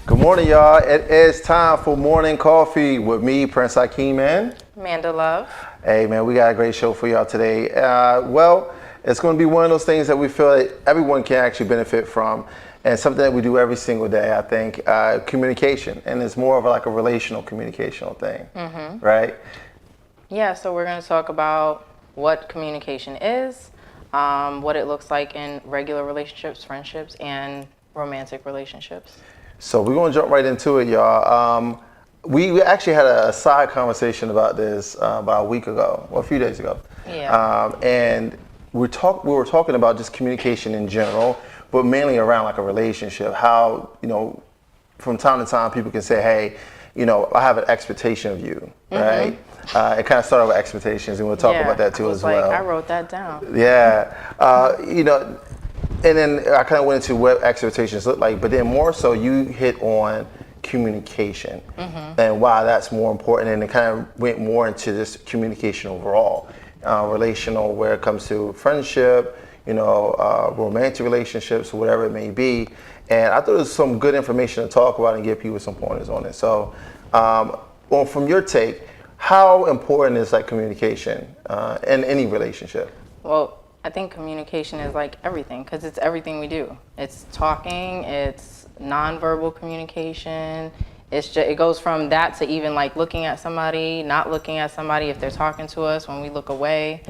Good morning, y'all. It is time for morning coffee with me, Prince Hakeem, and Amanda Love. Hey, man, we got a great show for y'all today. Well, it's going to be one of those things that we feel that everyone can actually benefit from, and something that we do every single day. I think communication, and it's more of like a relational communicational thing, right? Yeah, so we're going to talk about what communication is, what it looks like in regular relationships, friendships, and romantic relationships. So we're going to jump right into it, y'all. We actually had a side conversation about this about a week ago, or a few days ago. Yeah. And we were talking about just communication in general, but mainly around like a relationship. How, from time to time people can say, hey, I have an expectation of you, right? It kind of started with expectations, and we'll talk about that too as well. I wrote that down. Yeah. And then I kind of went into what expectations look like, but then more so you hit on communication and why that's more important, and it kind of went more into this communication overall, relational, where it comes to friendship, romantic relationships, whatever it may be. And I thought it was some good information to talk about and give people some pointers on it. So, from your take, how important is like communication in any relationship? Well, I think communication is like everything, because it's everything we do. It's talking, it's nonverbal communication. It goes from that to even like looking at somebody, not looking at somebody if they're talking to us, when we look away.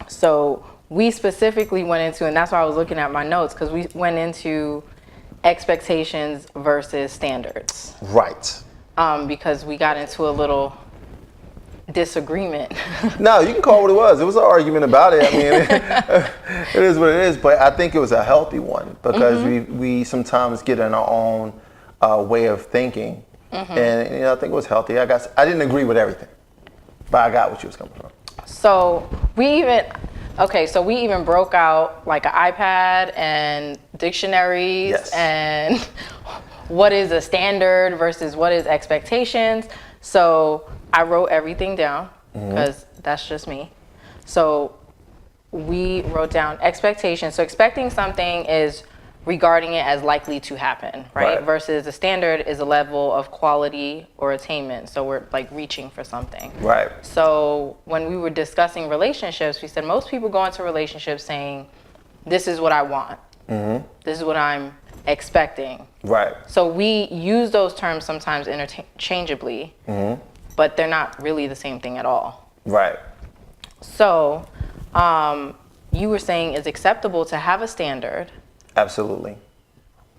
So we specifically went into, and that's why I was looking at my notes, because we went into expectations versus standards. Right. Because we got into a little disagreement. No, you can call it what it was. It was an argument about it. I mean, it is what it is, but I think it was a healthy one, because we sometimes get in our own way of thinking, and I think it was healthy. I didn't agree with everything, but I got what you was coming from. So we even broke out like an iPad and dictionaries. Yes. And what is a standard versus what is expectations. So I wrote everything down, because that's just me. So we wrote down expectations. So expecting something is regarding it as likely to happen, right? Versus a standard is a level of quality or attainment. So we're like reaching for something. Right. So when we were discussing relationships, we said most people go into relationships saying, this is what I want. This is what I'm expecting. Right. So we use those terms sometimes interchangeably, but they're not really the same thing at all. Right. So you were saying it's acceptable to have a standard. Absolutely.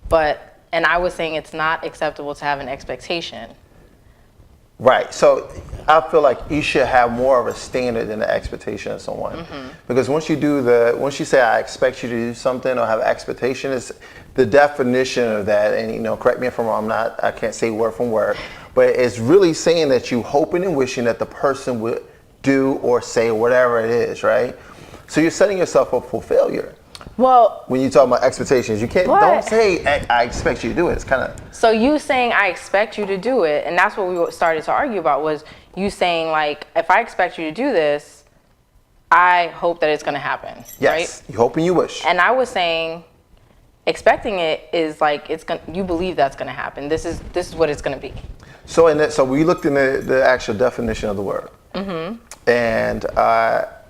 And I was saying it's not acceptable to have an expectation. Right. So I feel like you should have more of a standard than the expectation of someone. Because once you say I expect you to do something or have an expectation, it's the definition of that. And correct me if I'm wrong, I can't say word from word, but it's really saying that you hoping and wishing that the person would do or say whatever it is, right? So you're setting yourself up for failure. Well, when you talk about expectations, you don't say I expect you to do it. It's kind of. So you saying I expect you to do it, and that's what we started to argue about, was you saying like, if I expect you to do this, I hope that it's going to happen. Yes, right? You hope and you wish. And I was saying, expecting it is like you believe that's going to happen. This is what it's going to be. So we looked in the actual definition of the word, and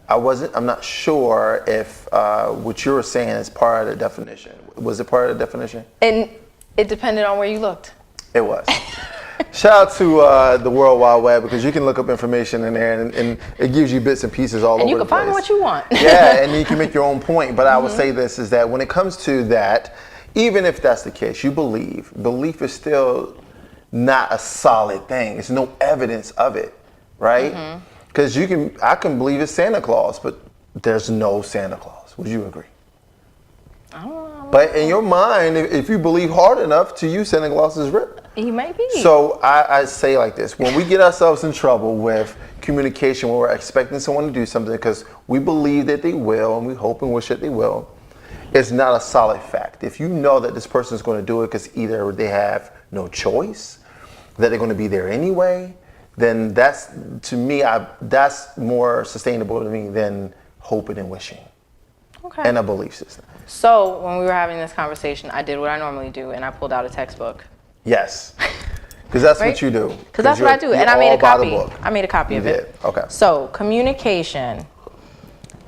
I'm not sure if what you were saying is part of the definition. Was it part of the definition? And it depended on where you looked. It was. Shout out to the World Wide Web, because you can look up information in there, and it gives you bits and pieces all over the place. And you can find what you want. Yeah, and you can make your own point. But I would say this, is that when it comes to that, even if that's the case, belief is still not a solid thing. There's no evidence of it, right? Because I can believe it's Santa Claus, but there's no Santa Claus. Would you agree? I don't know. But in your mind, if you believe hard enough, to you, Santa Claus is real. He may be. So I say like this: when we get ourselves in trouble with communication, when we're expecting someone to do something because we believe that they will, and we hope and wish that they will, it's not a solid fact. If you know that this person is going to do it because either they have no choice, that they're going to be there anyway, then that's more sustainable to me than hoping and wishing. Okay. and a belief system. So when we were having this conversation, I did what I normally do, and I pulled out a textbook. Yes. Because that's Right? what you do. Because that's what I do, and I made a copy. I made a copy You of it. did. Okay. So communication.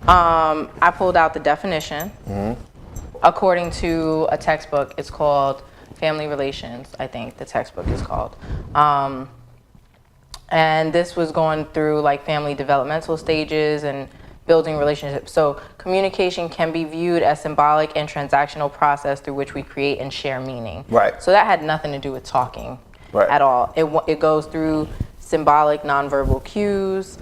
I pulled out the definition. According to a textbook, it's called Family Relations. I think the textbook is called. And this was going through like family developmental stages and building relationships. So communication can be viewed as symbolic and transactional process through which we create and share meaning. Right. So that had nothing to do with talking Right. at all. It goes through symbolic nonverbal cues,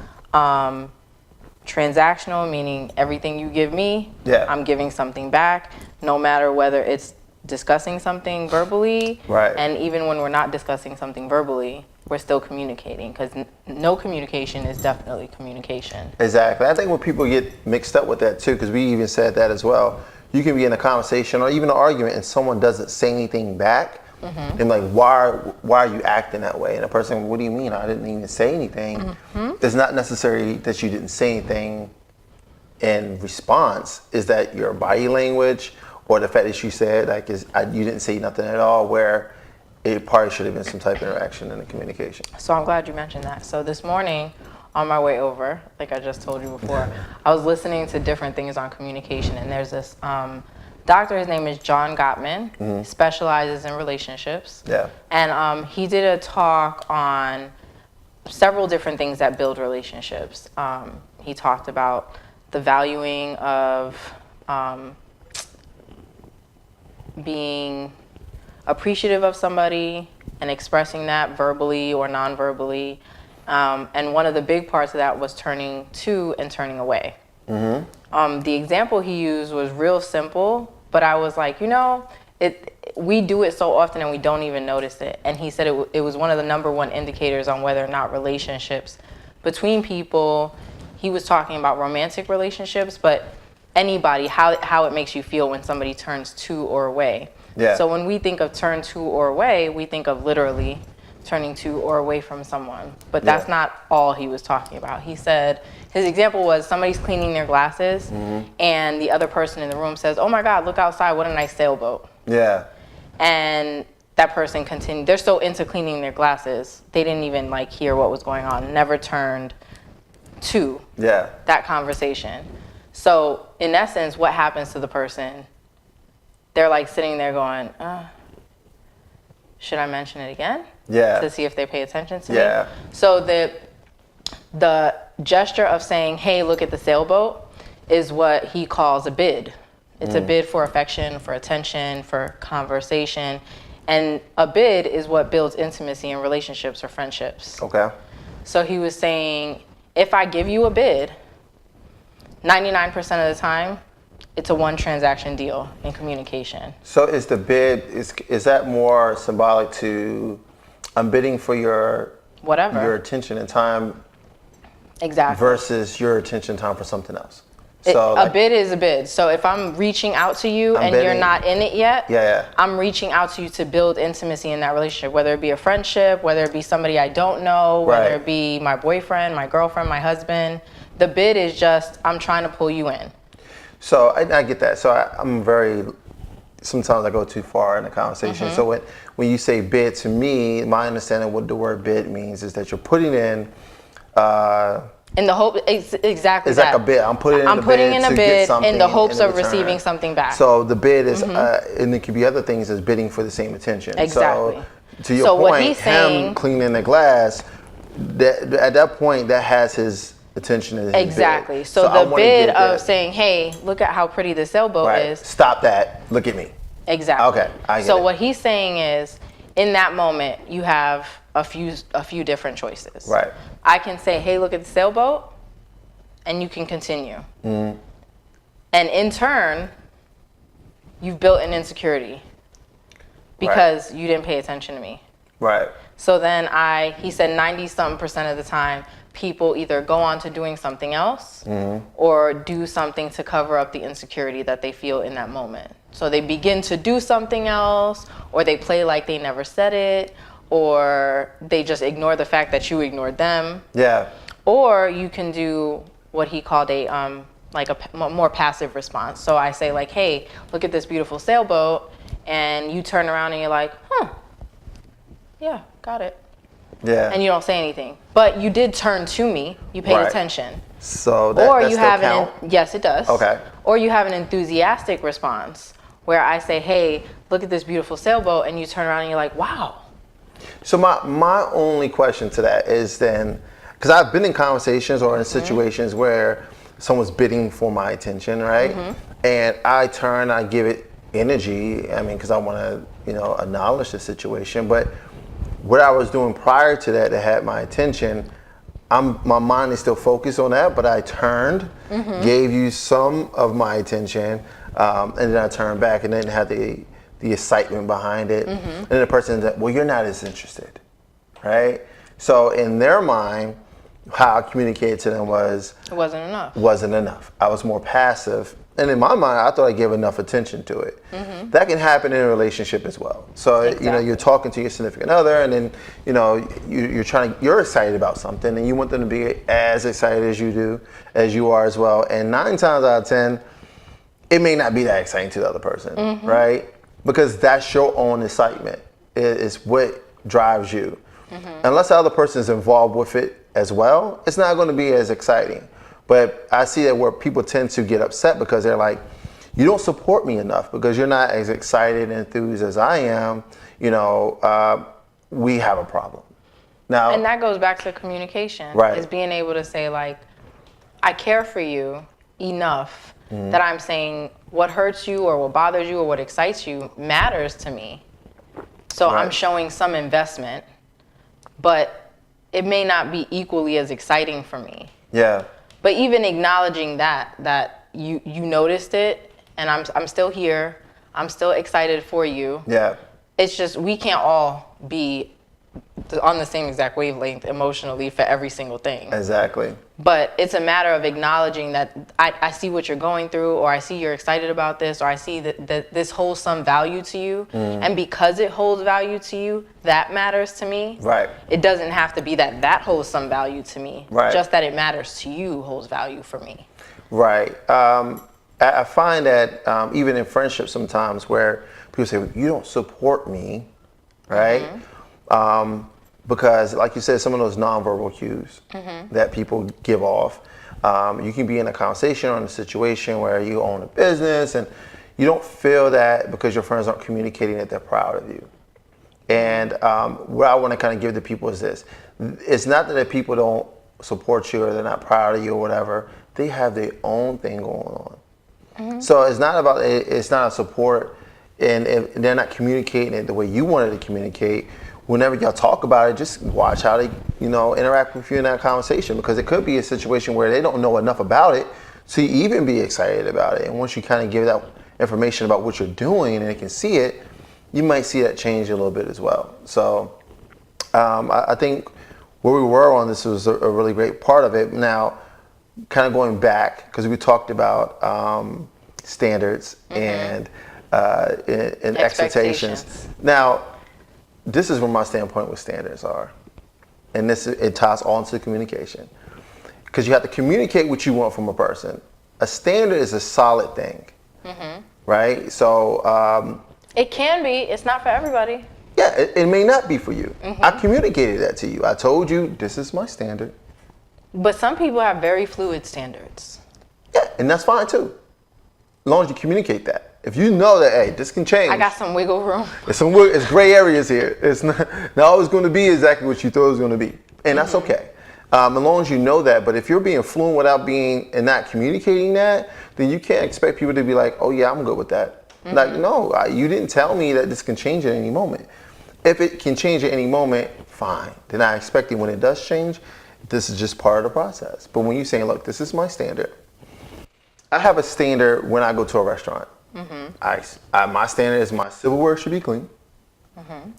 transactional, meaning everything you give me, Yeah. I'm giving something back, no matter whether it's discussing something verbally, Right. and even when we're not discussing something verbally, we're still communicating, because no communication is definitely communication. Exactly. I think when people get mixed up with that too, because we even said that as well. You can be in a conversation or even an argument and someone doesn't say anything back. And like, why are you acting that way? And a person, what do you mean? I didn't even say anything. It's not necessarily that you didn't say anything in response. Is that your body language or the fact that you said like you didn't say nothing at all, where it probably should have been some type of interaction in the communication. So I'm glad you mentioned that. So this morning, on my way over, like I just told you before, I was listening to different things on communication, and there's this doctor, his name is John Gottman, he specializes in relationships. Yeah. And he did a talk on several different things that build relationships. He talked about the valuing of being appreciative of somebody and expressing that verbally or non-verbally. And one of the big parts of that was turning to and turning away. The example he used was real simple, but I was like, we do it so often and we don't even notice it. And he said it was one of the number one indicators on whether or not relationships between people, he was talking about romantic relationships, but anybody, how it makes you feel when somebody turns to or away. Yeah. So when we think of turn to or away, we think of literally turning to or away from someone. But that's not all he was talking about. He said, his example was somebody's cleaning their glasses and the other person in the room says, "Oh my God, look outside, what a nice sailboat." Yeah. And that person continued, they're so into cleaning their glasses, they didn't even like hear what was going on, never turned to that conversation. So in essence, what happens to the person? They're like sitting there going, should I mention it again? Yeah. To see if they pay attention to Yeah. me. So the gesture of saying, "Hey, look at the sailboat," is what he calls a bid. It's a bid for affection, for attention, for conversation. And a bid is what builds intimacy in relationships or friendships. Okay. So he was saying, if I give you a bid, 99% of the time, it's a one transaction deal in communication. So is the bid, is that more symbolic to, I'm bidding for your attention and time Exactly. versus your attention time for something else? A bid is a bid. So if I'm reaching out to you and you're not in it yet, I'm reaching out to you to build intimacy in that relationship, whether it be a friendship, whether it be somebody I don't know, whether it be my boyfriend, my girlfriend, my husband. The bid is just, I'm trying to pull you in. So I get that. So sometimes I go too far in the conversation. So when you say bid, to me, my understanding of what the word bid means is that you're putting in in the hope, exactly. It's like a bid. I'm putting in a bid in the hopes of receiving something back. So the bid is, and it could be other things as bidding for the same attention. Exactly. So to your point, him cleaning the glass, at that point, that has his attention. His exactly. bid. So the bid of saying, "Hey, look at how pretty the sailboat is." Stop that. Look at me. Exactly. Okay. I get so it. what he's saying is, in that moment, you have a few different choices. Right. I can say, "Hey, look at the sailboat," and you can continue. And in turn, you've built an insecurity because you didn't pay attention to me. Right. So then he said 90-something% of the time, people either go on to doing something else or do something to cover up the insecurity that they feel in that moment. So they begin to do something else, or they play like they never said it, or they just ignore the fact that you ignored them. Yeah. Or you can do what he called a like a more passive response. So I say like, hey, look at this beautiful sailboat, and you turn around and you're like, yeah, got it. Yeah. And you don't say anything, but you did turn to me. You paid Right. attention. So that, Or that you still have count? yes, it does. Okay. Or you have an enthusiastic response where I say, hey, look at this beautiful sailboat, and you turn around and you're like, wow. So my only question to that is then, because I've been in conversations or in situations where someone's bidding for my attention, right? And I turn, I give it energy. I mean, because I want to, acknowledge the situation. But what I was doing prior to that had my attention, my mind is still focused on that, but I turned, gave you some of my attention, and then I turned back and then had the excitement behind it. And then the person said, well, you're not as interested, right? So in their mind, how I communicated to them was, It wasn't enough. wasn't enough. I was more passive. And in my mind, I thought I gave enough attention to it. That can happen in a relationship as well. So, Exactly. you're talking to your significant other and then, you're excited about something and you want them to be as excited as you are as well. And 9 times out of 10, it may not be that exciting to the other person, right? Because that's your own excitement. It's what drives you. Unless the other person is involved with it as well, it's not going to be as exciting. But I see that where people tend to get upset because they're like, you don't support me enough because you're not as excited and enthused as I am. We have a problem. Now, And that goes back to communication. Right. Is being able to say like, I care for you enough that I'm saying what hurts you or what bothers you or what excites you matters to me. So I'm Right. showing some investment, but it may not be equally as exciting for me. yeah, But even acknowledging that you noticed it, and I'm still here, I'm still excited for you. yeah, It's just we can't all be on the same exact wavelength emotionally for every single thing. exactly. But it's a matter of acknowledging that I see what you're going through, or I see you're excited about this, or I see that this holds some value to you. And because it holds value to you, that matters to me. Right. It doesn't have to be that holds some value to me. Right. Just that it matters to you holds value for me. Right. I find that even in friendships sometimes where people say, you don't support me, right? Because like you said, some of those nonverbal cues that people give off. You can be in a conversation or in a situation where you own a business and you don't feel that because your friends aren't communicating that they're proud of you. And what I want to kind of give to people is this. It's not that people don't support you or they're not proud of you or whatever. They have their own thing going on. So it's not about, it's not a support and they're not communicating it the way you wanted to communicate. Whenever y'all talk about it, just watch how they, interact with you in that conversation, because it could be a situation where they don't know enough about it to even be excited about it. And once you kind of give that information about what you're doing and they can see it, you might see that change a little bit as well. So I think where we were on this was a really great part of it. Now, kind of going back, because we talked about standards and expectations. Now, this is where my standpoint with standards are. And it ties all into communication. Because you have to communicate what you want from a person. A standard is a solid thing, right? So It can be. It's not for everybody. yeah, it may not be for you. I communicated that to you. I told you this is my standard. But some people have very fluid standards. Yeah, and that's fine too. As long as you communicate that. If you know that, hey, this can change. I got some wiggle room. It's gray areas here. It's not always going to be exactly what you thought it was going to be. And that's okay. As long as you know that. But if you're being fluent without being and not communicating that, then you can't expect people to be like, oh yeah, I'm good with that. Like, no, you didn't tell me that this can change at any moment. If it can change at any moment, fine. Then I expect it when it does change, this is just part of the process. But when you're saying, look, this is my standard. I have a standard when I go to a restaurant. My standard is my silverware should be clean,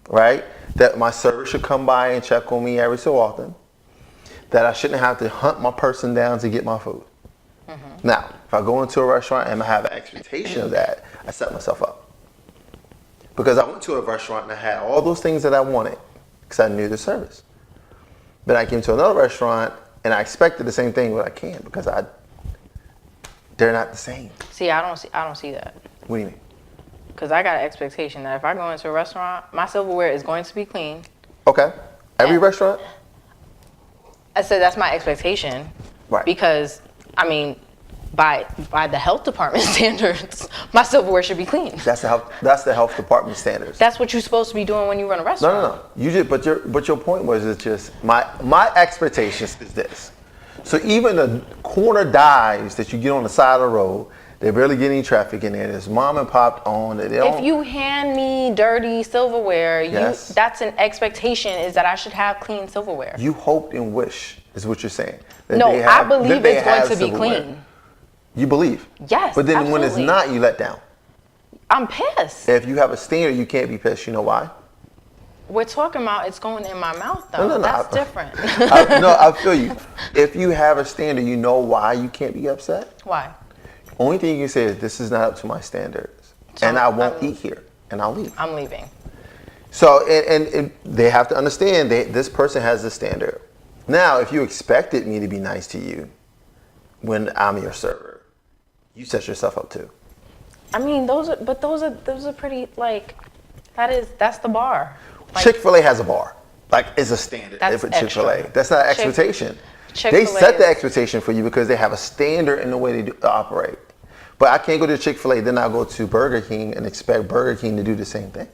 right? That my server should come by and check on me every so often. That I shouldn't have to hunt my person down to get my food. Now, if I go into a restaurant and I have an expectation of that, I set myself up. Because I went to a restaurant and I had all those things that I wanted because I knew the service. But I came to another restaurant and I expected the same thing, but I can't because I They're not the same. See, I don't see that. What do you mean? Because I got an expectation that if I go into a restaurant, my silverware is going to be clean. Okay. Every restaurant? I said that's my expectation. Right. Because, I mean, by the health department standards, my silverware should be clean. That's the health department standards. That's what you're supposed to be doing when you run a restaurant. No. You did, but your point was it's just my expectations is this. So even the corner dives that you get on the side of the road, they're barely getting traffic in there. There's mom and pop on. If you hand me dirty silverware, Yes. that's an expectation is that I should have clean silverware. You hope and wish is what you're saying. No, I believe it's going to be clean. You believe? Yes, But then when it's absolutely. not, you let down. I'm pissed. If you have a standard, you can't be pissed. You know why? We're talking about it's going in my mouth, though. No. That's different. I feel you. If you have a standard, you know why you can't be upset? Why? Only thing you can say is, this is not up to my standards. So and I won't eat here. And I'll leave. I'm leaving. So, and they have to understand this person has a standard. Now, if you expected me to be nice to you when I'm your server, you set yourself up too. I mean, those are pretty, like, that's the bar. Like, Chick-fil-A has a bar. Like, it's a standard That's for Chick-fil-A. extra. That's not an expectation. Chick-fil-A They set the is- expectation for you because they have a standard in the way they operate. But I can't go to Chick-fil-A, then I'll go to Burger King and expect Burger King to do the same thing.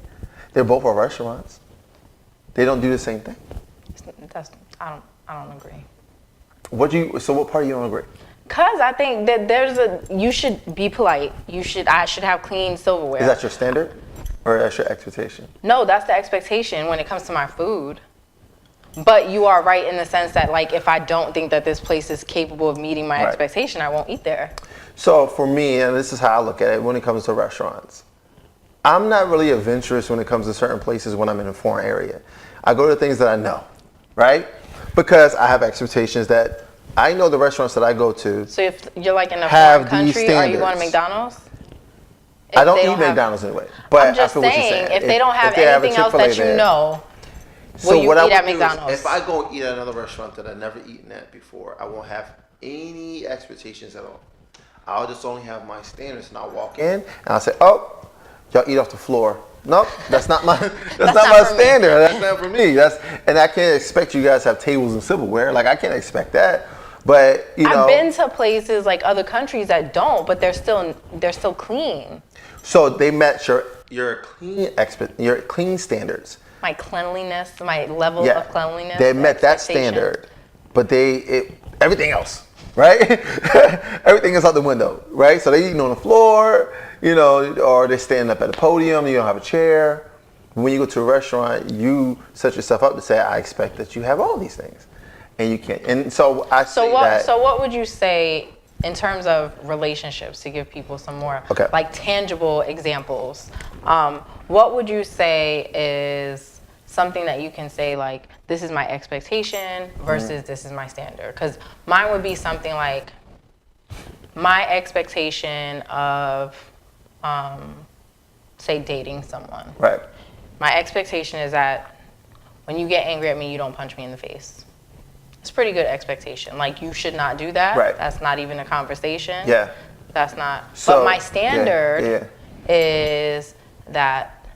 They're both our restaurants. They don't do the same thing. I don't agree. So what part you don't agree? Cause I think that you should be polite. I should have clean silverware. Is that your standard or that's your expectation? No, that's the expectation when it comes to my food. But you are right in the sense that, like, if I don't think that this place is capable of meeting my Right. expectation, I won't eat there. So for me, and this is how I look at it when it comes to restaurants, I'm not really adventurous when it comes to certain places when I'm in a foreign area. I go to things that I know, right? Because I have expectations that I know the restaurants that I go to. So if you're like in a Have foreign these country, are you going to standards. McDonald's? I If don't they eat have- McDonald's anyway. But I'm just I feel what you're saying, saying. if they don't have they a anything else Chick-fil-A that you there- know, So will you what I eat at would do is, McDonald's? if I go eat at another restaurant that I've never eaten at before, I won't have any expectations at all. I'll just only have my standards, and I'll walk in and I'll say, "Oh, y'all eat off the floor." Nope, that's not my that's not not my for me. standard. That's not for me. And I can't expect you guys to have tables and silverware. Like, I can't expect that. But you know, I've been to places like other countries that don't, but they're still clean. so they met your clean standards. My cleanliness, my level Yeah, of cleanliness. they met that expectation. standard, but everything else, right? Everything is out the window, right? So they eating on the floor, you know, or they standing up at a podium. You don't have a chair. When you go to a restaurant, you set yourself up to say, "I expect that you have all these things," and you can't. And so I say that. So what would you say in terms of relationships to give people some more Okay. like tangible examples? What would you say is something that you can say like, this is my expectation versus this is my standard? Because mine would be something like my expectation of, say, dating someone. Right. My expectation is that when you get angry at me, you don't punch me in the face. It's a pretty good expectation. Like, you should not do that. Right. That's not even a conversation. Yeah. That's not. So, but my yeah, standard yeah. is that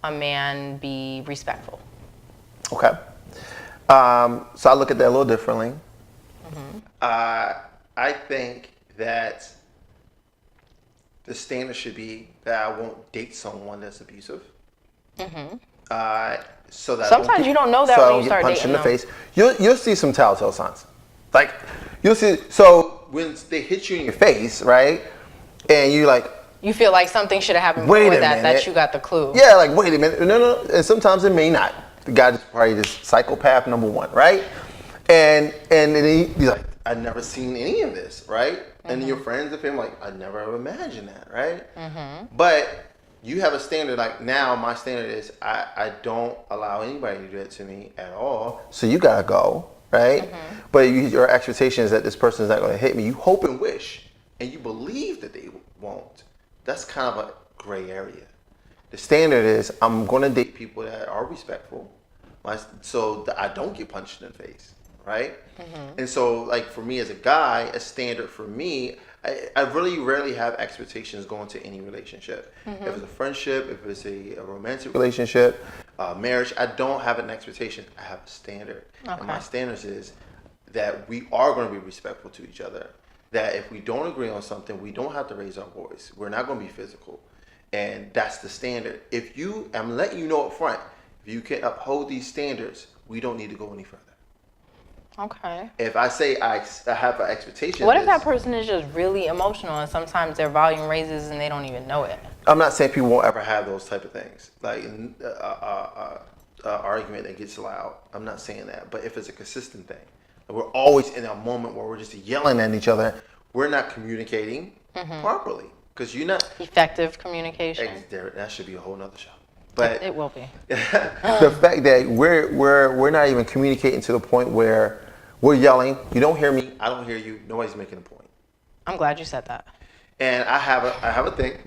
a man be respectful. Okay. So I look at that a little differently. Mm-hmm. I think that the standard should be that I won't date someone that's abusive. So that I don't Sometimes you don't know that so I when don't you get start punched in the dating face. You'll see some telltale signs. Like, you'll see. So when they hit you in your face, right, and you like, You feel like something should have happened Wait before a that minute. you got the clue. yeah, like, wait a minute, no, and sometimes it may not. The guy is probably just psychopath number one, right? And then he's like, I've never seen any of this, right? And then your friends of him like, I never have imagined that, right? But you have a standard. Like, now my standard is I don't allow anybody to do that to me at all. So you gotta go, right? But your expectation is that this person is not gonna hit me. You hope and wish, and you believe that they won't. That's kind of a gray area. The standard is I'm gonna date people that are respectful, so that I don't get punched in the face, right? And so, like for me as a guy, a standard for me, I really rarely have expectations going to any relationship. If it's a friendship, if it's a romantic relationship, marriage, I don't have an expectation. I have a standard. And my standards is that we are going to be respectful to each other. That if we don't agree on something, we don't have to raise our voice. We're not going to be physical. And that's the standard. I'm letting you know up front, if you can uphold these standards, we don't need to go any further. Okay. If I say I have an expectation. What if that person is just really emotional and sometimes their volume raises and they don't even know it? I'm not saying people won't ever have those type of things, like argument that gets loud. I'm not saying that. But if it's a consistent thing, we're always in a moment where we're just yelling at each other, we're not communicating properly. Because you're not effective communication. That should be a whole nother show. But it will be. The fact that we're not even communicating to the point where we're yelling, you don't hear me, I don't hear you, nobody's making a point. I'm glad you said that. And I have a thing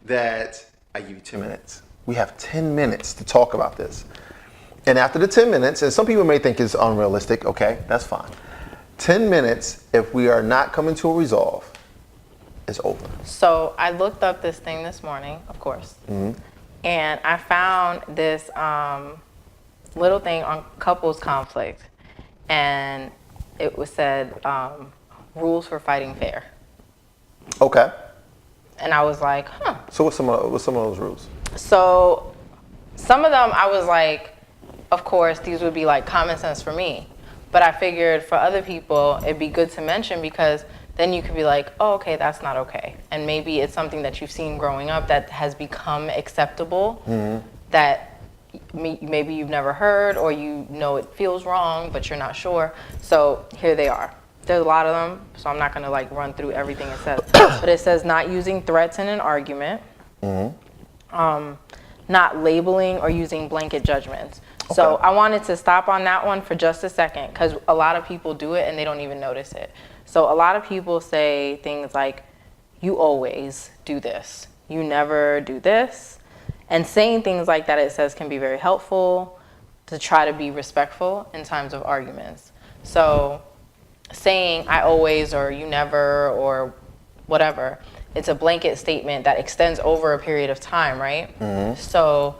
that I give you 10 minutes. We have 10 minutes to talk about this. And after the 10 minutes, and some people may think it's unrealistic, okay, that's fine. 10 minutes, if we are not coming to a resolve, it's over. So I looked up this thing this morning, of course, and I found this little thing on couples conflict, and it was said rules for fighting fair. Okay. And I was like, huh. So what's some of those rules? So some of them I was like, of course, these would be like common sense for me. But I figured for other people, it'd be good to mention because then you could be like, oh, okay, that's not okay. And maybe it's something that you've seen growing up that has become acceptable, that maybe you've never heard, or you know it feels wrong, but you're not sure. So here they are. There's a lot of them, so I'm not gonna like run through everything it says. But it says not using threats in an argument, not labeling or using blanket judgments. Okay. So I wanted to stop on that one for just a second because a lot of people do it and they don't even notice it. So a lot of people say things like, you always do this, you never do this. And saying things like that, it says, can be very helpful to try to be respectful in times of arguments. So saying I always or you never or whatever, it's a blanket statement that extends over a period of time, right? So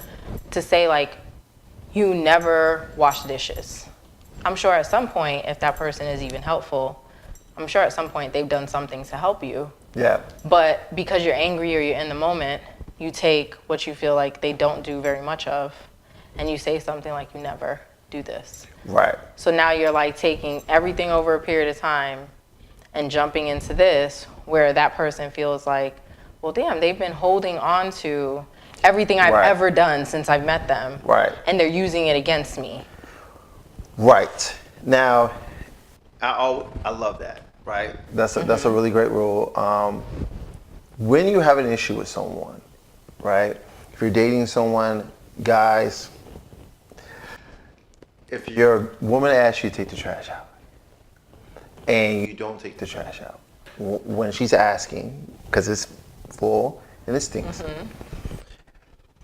to say like, you never wash dishes. I'm sure at some point, if that person is even helpful, I'm sure at some point they've done something to help you. Yeah. But because you're angry or you're in the moment, you take what you feel like they don't do very much of, and you say something like, you never do this. Right. So now you're like taking everything over a period of time and jumping into this where that person feels like, well, damn, they've been holding on to everything I've ever done since I've met them. Right. And they're using it against me. Right. Now, I love that, right? That's a really great rule. When you have an issue with someone, right? If you're dating someone, guys, if your woman asks you to take the trash out and you don't take the trash out when she's asking because it's full and it stinks,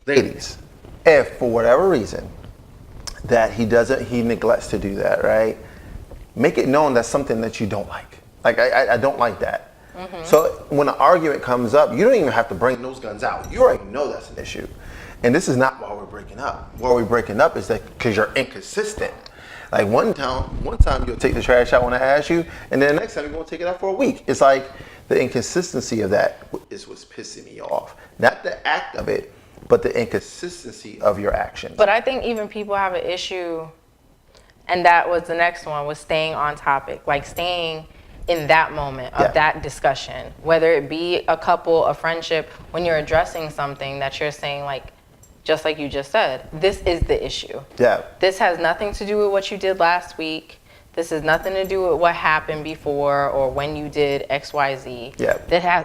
ladies, if for whatever reason that he neglects to do that, right? Make it known that's something that you don't like. Like I don't like that. So when an argument comes up, you don't even have to bring those guns out. You already know that's an issue. And this is not why we're breaking up. Why we're breaking up is that because you're inconsistent. Like one time you'll take the trash out when I ask you, and then the next time you're gonna take it out for a week. It's like the inconsistency of that is what's pissing me off. Not the act of it, but the inconsistency of your actions. But I think even people have an issue, and that was the next one, was staying on topic, like staying in that moment of that discussion, whether it be a couple, a friendship, when you're addressing something that you're saying like, just like you just said, this is the issue. Yeah. This has nothing to do with what you did last week. This has nothing to do with what happened before or when you did X, Y, Z. Yeah.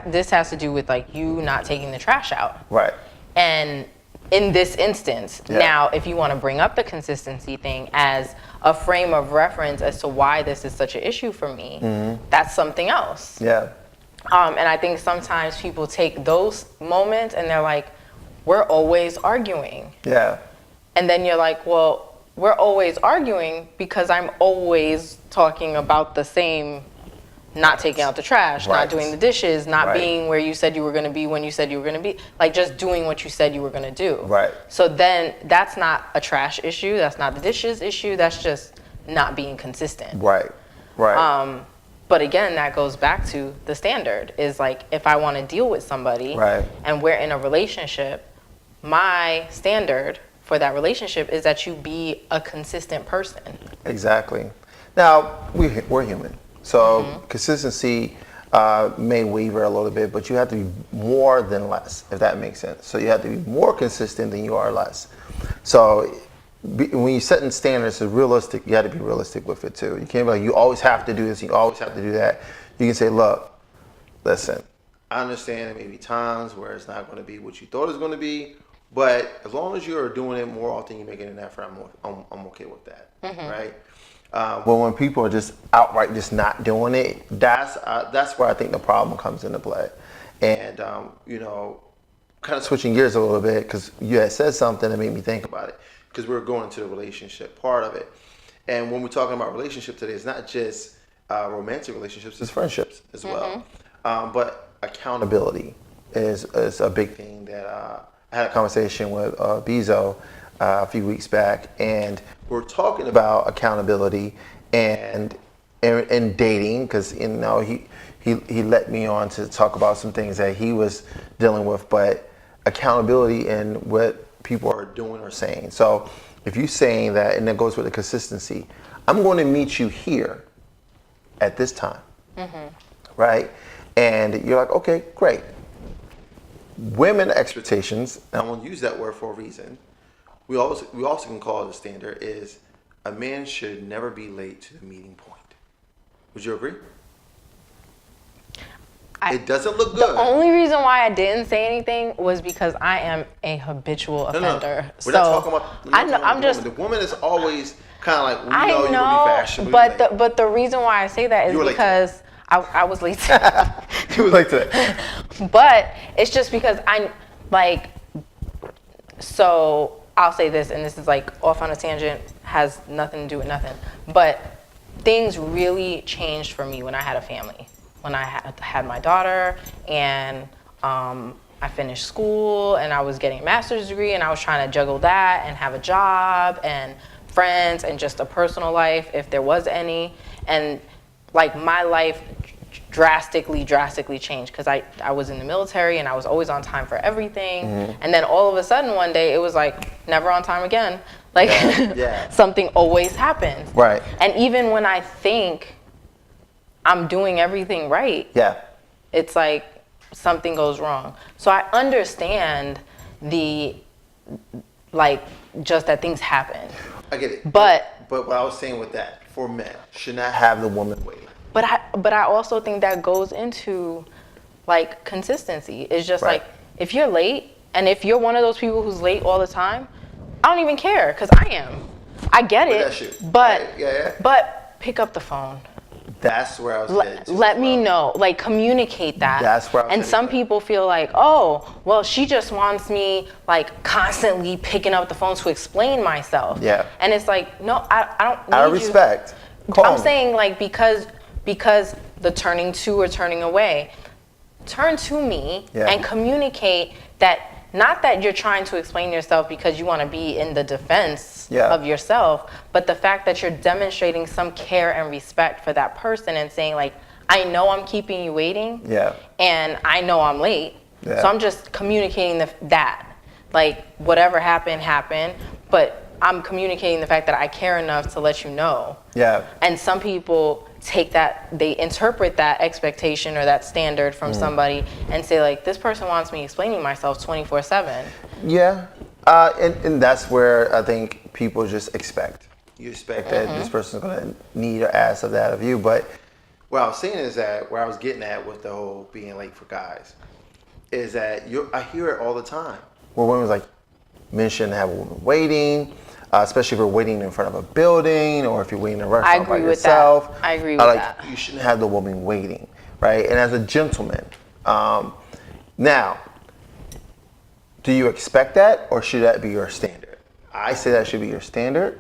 This has to do with like you not taking the trash out. Right. And in this instance, now if you want to bring up the consistency thing as a frame of reference as to why this is such an issue for me, that's something else. Yeah. And I think sometimes people take those moments and they're like, we're always arguing. Yeah. And then you're like, well, we're always arguing because I'm always talking about the same, not taking out the trash, Right. not doing the dishes, not Right. being where you said you were going to be when you said you were going to be, like just doing what you said you were going to do. Right. So then that's not a trash issue. That's not the dishes issue. That's just not being consistent. Right. Right. But again, that goes back to the standard is like, if I want to deal with somebody Right. and we're in a relationship, my standard for that relationship is that you be a consistent person. Exactly. Now, we're human. So consistency may waver a little bit, but you have to be more than less, if that makes sense. So you have to be more consistent than you are less. So when you're setting standards, it's realistic. You have to be realistic with it too. You can't be like, you always have to do this, you always have to do that. You can say, look, listen, I understand there may be times where it's not going to be what you thought it was going to be, but as long as you're doing it more often, you're making an effort, I'm okay with that, right? But when people are just outright just not doing it, that's where I think the problem comes into play. And kind of switching gears a little bit, because you had said something that made me think about it, because we're going to the relationship part of it. And when we're talking about relationship today, it's not just romantic relationships, it's friendships as well. But accountability is a big thing that I had a conversation with Bezo a few weeks back, and we're talking about accountability and dating, because he let me on to talk about some things that he was dealing with, but accountability and what people are doing or saying. So if you're saying that, and that goes with the consistency, I'm going to meet you here at this time, right? And you're like, okay, great. Women expectations, and I'm going to use that word for a reason. We also can call it a standard, is a man should never be late to the meeting point. Would you agree? It doesn't look good. The only reason why I didn't say anything was because I am a habitual offender. We're not talking about the woman is always kind of like, we know you're going to be fashionably late. But the reason why I say that is because I was late. You were late today. But it's just because so I'll say this, and this is like off on a tangent, has nothing to do with nothing. But things really changed for me when I had a family. When I had my daughter, and I finished school, and I was getting a master's degree, and I was trying to juggle that and have a job and friends and just a personal life, if there was any. And like my life drastically changed, because I was in the military and I was always on time for everything. And then all of a sudden one day it was like never on time again. Like something always happens. Right. And even when I think I'm doing everything right, it's like something goes wrong. So I understand just that things happen. I get it. But what I was saying with that, for men, should not have the woman waiting. But I also think that goes into like consistency. It's just like, if you're late, and if you're one of those people who's late all the time, I don't even care, because I am. I get it. That's you. But pick up the phone. That's where I was headed to. Let me know, like communicate that. That's where I was And headed some to. people feel like, oh, well, she just wants me like constantly picking up the phone to explain myself. Yeah. And it's like, no, I don't need Out of respect. I'm saying like because the turning to or turning away, turn to me and communicate that. Not that you're trying to explain yourself because you want to be in the defense of yourself, but the fact that you're demonstrating some care and respect for that person and saying like, I know I'm keeping you waiting, and I know I'm late, so I'm just communicating that. Like, whatever happened, but I'm communicating the fact that I care enough to let you know. And some people take that, they interpret that expectation or that standard from somebody and say like, this person wants me explaining myself 24/7. And that's where I think people just expect. You expect that this person's going to need or ask of that of you. But what I was saying is that where I was getting at with the whole being late for guys is that I hear it all the time. Where women's like, men shouldn't have a woman waiting. Especially if you're waiting in front of a building or if you're waiting in a restaurant by yourself. I agree with that. You shouldn't have the woman waiting, right? And as a gentleman, now, do you expect that or should that be your standard? I say that should be your standard.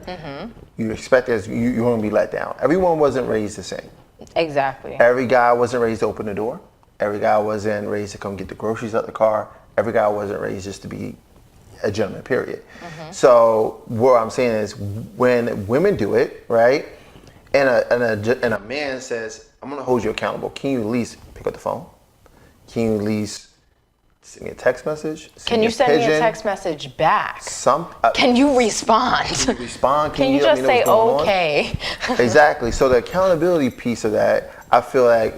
You expect that you're going to be let down. Everyone wasn't raised the same. Exactly. Every guy wasn't raised to open the door. Every guy wasn't raised to come get the groceries out the car. Every guy wasn't raised just to be a gentleman, period. So what I'm saying is when women do it, right, and a man says, I'm going to hold you accountable, can you at least pick up the phone? Can you at least send me a text message? Can you send me a text message back? Can you respond? Can you respond? Can you let just me know say, what's going on? okay? Exactly. So the accountability piece of that, I feel like,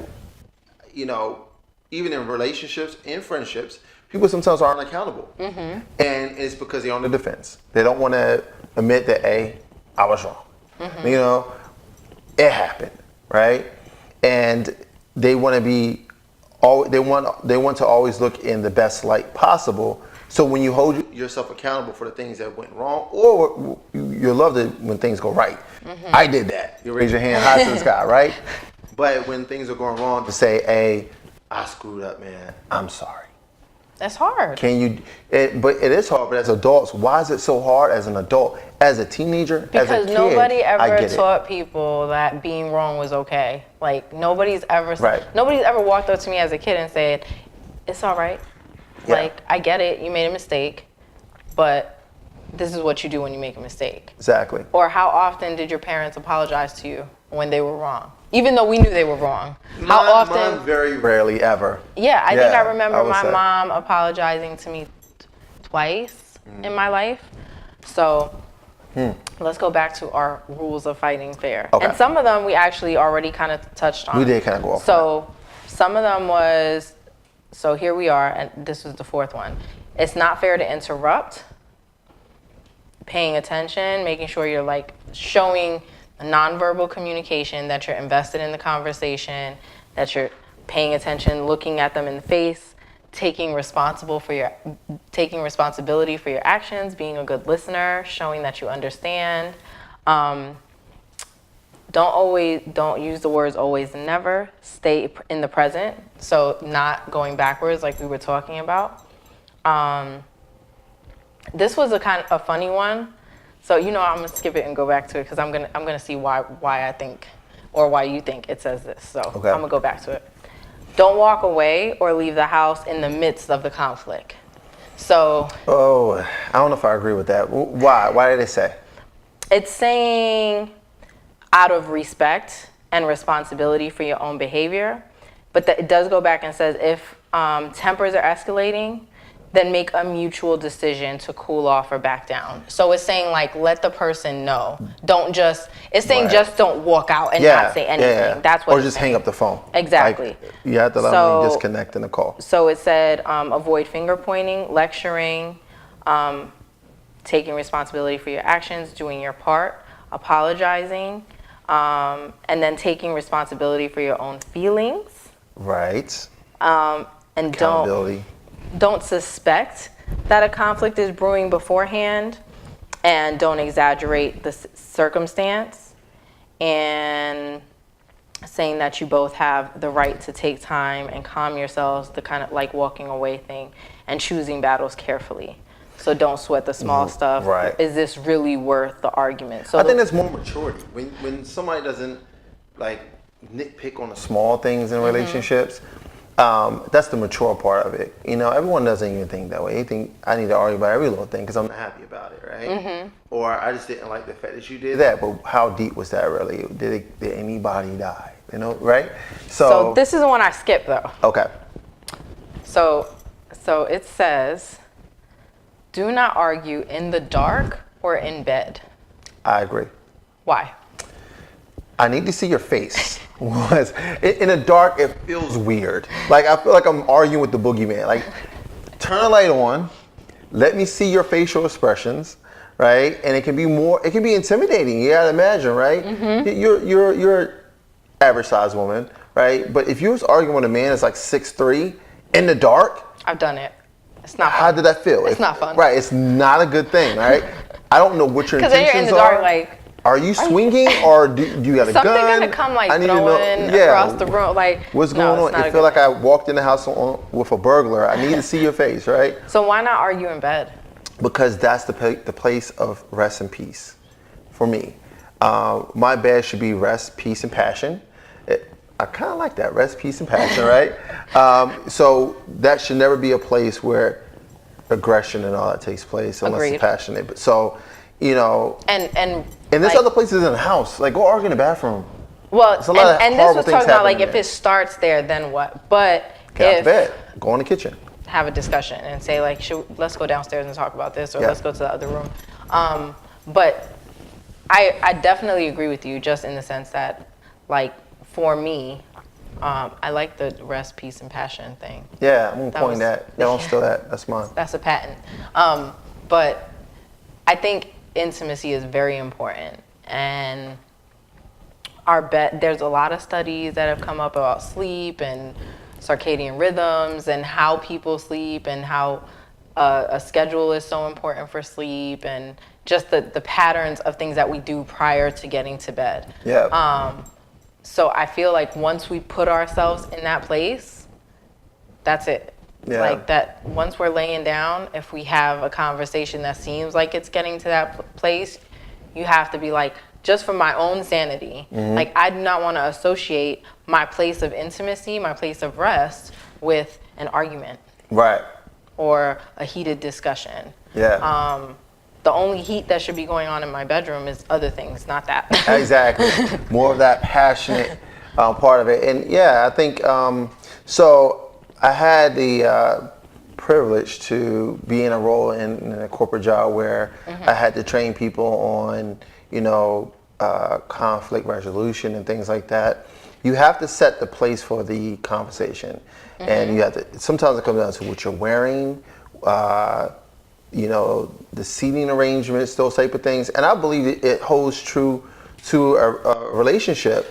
you know, even in relationships and friendships, people sometimes aren't accountable. And it's because they're on the defense. They don't want to admit that, hey, I was wrong. You know, it happened, right? And they want to be, they want to always look in the best light possible. So when you hold yourself accountable for the things that went wrong, or you love it when things go right. I did that. You raise your hand high to the sky, right? But when things are going wrong, to say, hey, I screwed up, man. I'm sorry. That's hard. But it is hard. But as adults, why is it so hard as an adult? As a teenager, because as a kid, nobody I ever get it. taught people that being wrong was okay. Like nobody's ever walked up to me as a kid and said, "It's all right. Yeah. Like I get it. You made a mistake, but this is what you do when you make a mistake." Exactly. Or how often did your parents apologize to you when they were wrong, even though we knew they were wrong? How often? Mine very rarely ever. Yeah, I think I remember would my say. mom apologizing to me twice in my life. So let's go back to our rules of fighting fair. Okay. And some of them we actually already kind of touched on. We did kind of go off. So some of them was, so here we are, and this was the fourth one. It's not fair to interrupt, paying attention, making sure you're like showing nonverbal communication, that you're invested in the conversation, that you're paying attention, looking at them in the face, taking responsibility for your actions, being a good listener, showing that you understand. Don't use the words always and never. Stay in the present, so not going backwards like we were talking about. This was a funny one. So I'm gonna skip it and go back to it because I'm gonna see why I think, or why you think it says this. So okay. I'm gonna go back to it. Don't walk away or leave the house in the midst of the conflict. So. Oh, I don't know if I agree with that. Why? Why did they say? It's saying out of respect and responsibility for your own behavior, but it does go back and says if tempers are escalating, then make a mutual decision to cool off or back down. So it's saying like, let the person know. It's saying just don't walk out and not say anything. Yeah. That's what Or just hang up the phone. Exactly. Like, you have to let them disconnect in the call. So it said avoid finger pointing, lecturing, taking responsibility for your actions, doing your part, apologizing, and then taking responsibility for your own feelings. Right. And Accountability. don't suspect that a conflict is brewing beforehand, and don't exaggerate the circumstance, and saying that you both have the right to take time and calm yourselves, the kind of like walking away thing, and choosing battles carefully. So don't sweat the small stuff. Right. Is this really worth the argument? So I think that's more maturity. When somebody doesn't like nitpick on the small things in relationships, that's the mature part of it. Everyone doesn't even think that way. They think I need to argue about every little thing because I'm not happy about it, right? Or I just didn't like the fact that you did that. But how deep was that really? Did anybody die? Right? So this is the one I skipped though. Okay. So it says, do not argue in the dark or in bed. I agree. Why? I need to see your face. In the dark, it feels weird. Like I feel like I'm arguing with the boogeyman. Like, turn a light on, let me see your facial expressions, right? And it can be intimidating. You gotta imagine, right? You're average sized woman, right? But if you was arguing with a man that's like 6'3" in the dark, I've done it. It's not fun. How did that feel? It's not fun. Right, it's not a good thing, right? I don't know what your intentions are. Because then you're in the dark, like. Are you swinging or do you got a gun? Something gonna come like throwing across the room, like. What's going on? It feel like I walked in the house with a burglar. I need to see your face, right? So why not argue in bed? because that's the place of rest and peace for me. My bed should be rest, peace, and passion. I kind of like that, rest, peace, and passion, right? So that should never be a place where aggression and all that takes place unless Agreed. it's passionate. But so, you know, And there's like, other places in the house, like go argue in the bathroom. well, There's a lot of and this horrible was things talking about like happening if there. it starts there, then what? But Get out if of bed, go in the kitchen. have a discussion and say like, let's go downstairs and talk about this, or Yeah. let's go to the other room. But I definitely agree with you, just in the sense that, like, for me, I like the rest, peace, and passion thing. Yeah, I'm gonna That coin was- that. Yeah, don't steal that. That's mine. That's a patent. But I think intimacy is very important, and there's a lot of studies that have come up about sleep and circadian rhythms and how people sleep and how a schedule is so important for sleep, and just the patterns of things that we do prior to getting to bed. Yeah. So I feel like once we put ourselves in that place, that's it. Yeah. Like that, once we're laying down, if we have a conversation that seems like it's getting to that place, you have to be like, just for my own sanity, like I do not want to associate my place of intimacy, my place of rest, with an argument Right. or a heated discussion. Yeah. The only heat that should be going on in my bedroom is other things, not that. Exactly. More of that passionate part of it. And yeah, I think, so I had the privilege to be in a role in a corporate job where I had to train people on, you know, conflict resolution and things like that. You have to set the place for the conversation. And you have to, sometimes it comes down to what you're wearing, you know, the seating arrangements, those type of things. And I believe it holds true to a relationship.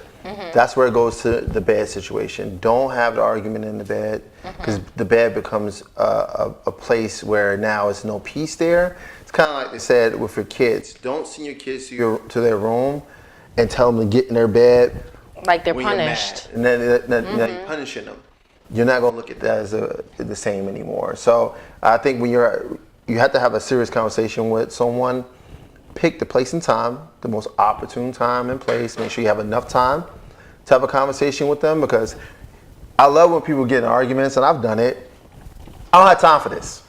That's where it goes to the bed situation. Don't have the argument in the bed, because the bed becomes a place where now it's no peace there. It's kind of like they said with your kids. Don't send your kids to their room and tell them to get in their bed Like they're when you're mad. punished. And then you're punishing them. You're not going to look at that as the same anymore. So I think when you have to have a serious conversation with someone. Pick the place and time, the most opportune time and place. Make sure you have enough time to have a conversation with them, because I love when people get in arguments, and I've done it. I don't have time for this.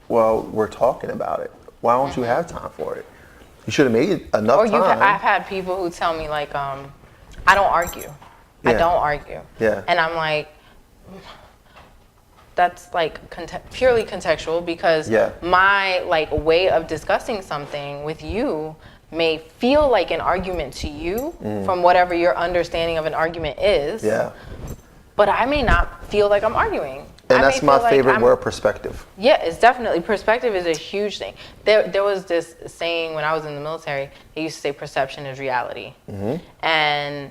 Well, we're talking about it. Why don't you have time for it? You should have made enough Or time. I've had people who tell me like, I don't argue. I Yeah. don't argue. Yeah. And I'm like, that's like purely contextual, because Yeah. my like way of discussing something with you may feel like an argument to you from whatever your understanding of an argument is. Yeah. But I may not feel like I'm arguing. And I that's may my feel like favorite I'm- word, perspective. Yeah, it's definitely, perspective is a huge thing. There was this saying when I was in the military. They used to say perception is reality, and